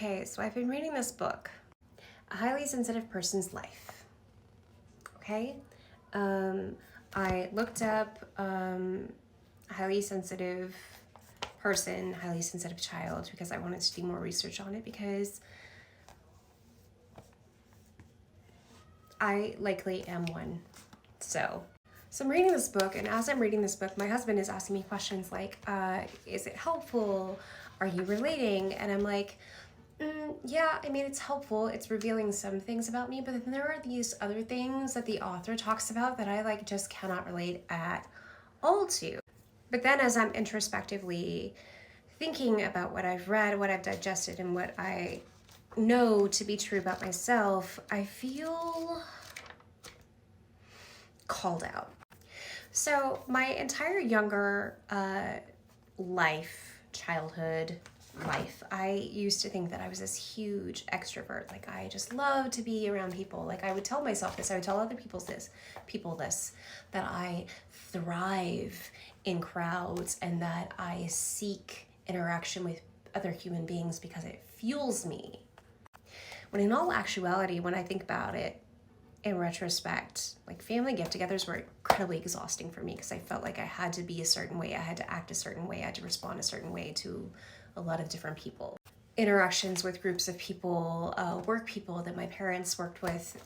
Okay, so I've been reading this book, A Highly Sensitive Person's Life. Okay? I looked up highly sensitive person, highly sensitive child, because I wanted to do more research on it because I likely am one. So I'm reading this book, and as I'm reading this book, my husband is asking me questions like, is it helpful? Are you relating? And I'm like, yeah, I mean, it's helpful. It's revealing some things about me, but then there are these other things that the author talks about that I just cannot relate at all to. But then as I'm introspectively thinking about what I've read, what I've digested, and what I know to be true about myself, I feel called out. So my entire younger childhood life, I used to think that I was this huge extrovert. Like, I just love to be around people. Like, I would tell myself this, I would tell other people this, that I thrive in crowds and that I seek interaction with other human beings because it fuels me. When in all actuality, when I think about it in retrospect, like, family get-togethers were incredibly exhausting for me because I felt like I had to be a certain way, I had to act a certain way, I had to respond a certain way to a lot of different people. Interactions with groups of people, work people that my parents worked with,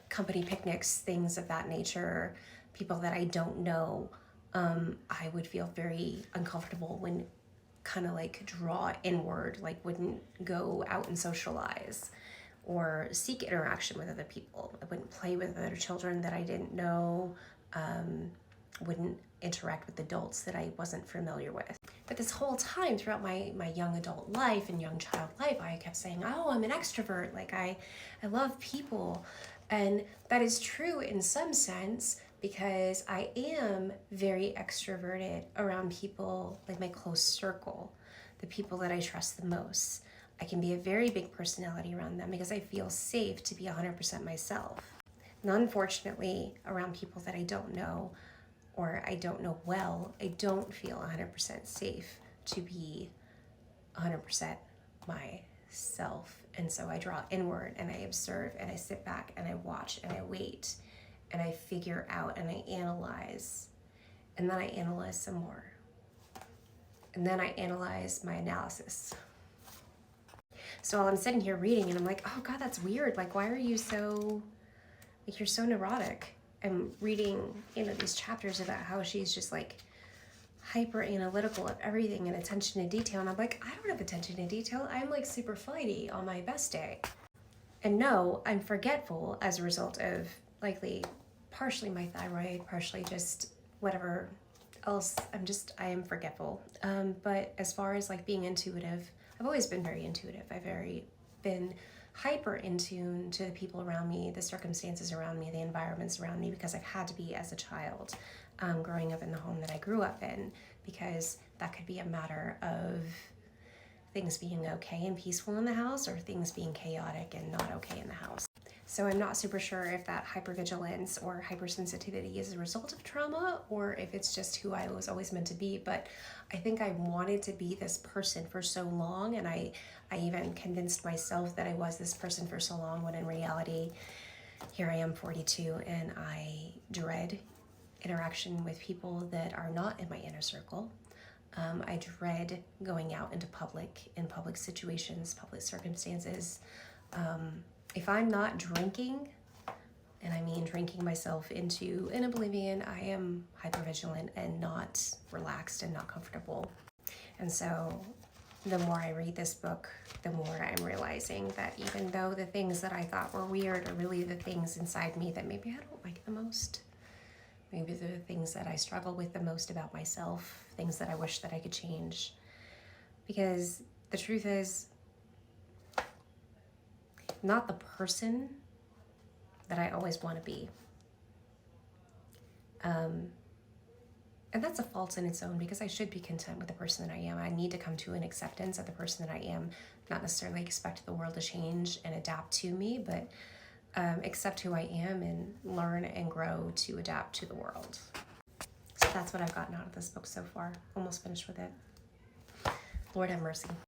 company picnics, things of that nature, people that I don't know, I would feel very uncomfortable when kind of like draw inward, like wouldn't go out and socialize or seek interaction with other people. I wouldn't play with other children that I didn't know, wouldn't interact with adults that I wasn't familiar with. But this whole time throughout my young adult life and young child life, I kept saying, oh, I'm an extrovert, like I love people. And that is true in some sense because I am very extroverted around people, like my close circle, the people that I trust the most. I can be a very big personality around them because I feel safe to be 100% myself. And unfortunately, around people that I don't know or I don't know well, I don't feel 100% safe to be 100% myself. And so I draw inward and I observe and I sit back and I watch and I wait and I figure out and I analyze. And then I analyze some more. And then I analyze my analysis. So while I'm sitting here reading and I'm like, oh God, that's weird. Like, why are you so, like, you're so neurotic? I'm reading, these chapters about how she's just like hyper analytical of everything and attention to detail. And I'm like, I don't have attention to detail. I'm like super flighty on my best day. And no, I'm forgetful as a result of likely partially my thyroid, partially just whatever else. I am forgetful. But as far as like being intuitive, I've always been very intuitive. I've been hyper in tune to the people around me, the circumstances around me, the environments around me, because I've had to be as a child, growing up in the home that I grew up in, because that could be a matter of things being okay and peaceful in the house or things being chaotic and not okay in the house. So I'm not super sure if that hypervigilance or hypersensitivity is a result of trauma or if it's just who I was always meant to be. But I think I wanted to be this person for so long, and I even convinced myself that I was this person for so long, when in reality, here I am 42 and I dread interaction with people that are not in my inner circle. I dread going out into in public situations, public circumstances. If I'm not drinking, and I mean drinking myself into an oblivion, I am hypervigilant and not relaxed and not comfortable. And so the more I read this book, the more I'm realizing that even though the things that I thought were weird are really the things inside me that maybe I don't like the most. Maybe they're the things that I struggle with the most about myself, things that I wish that I could change. Because the truth is, not the person that I always want to be. And that's a fault in its own, because I should be content with the person that I am. I need to come to an acceptance of the person that I am, not necessarily expect the world to change and adapt to me, but accept who I am and learn and grow to adapt to the world. So that's what I've gotten out of this book so far. Almost finished with it. Lord have mercy.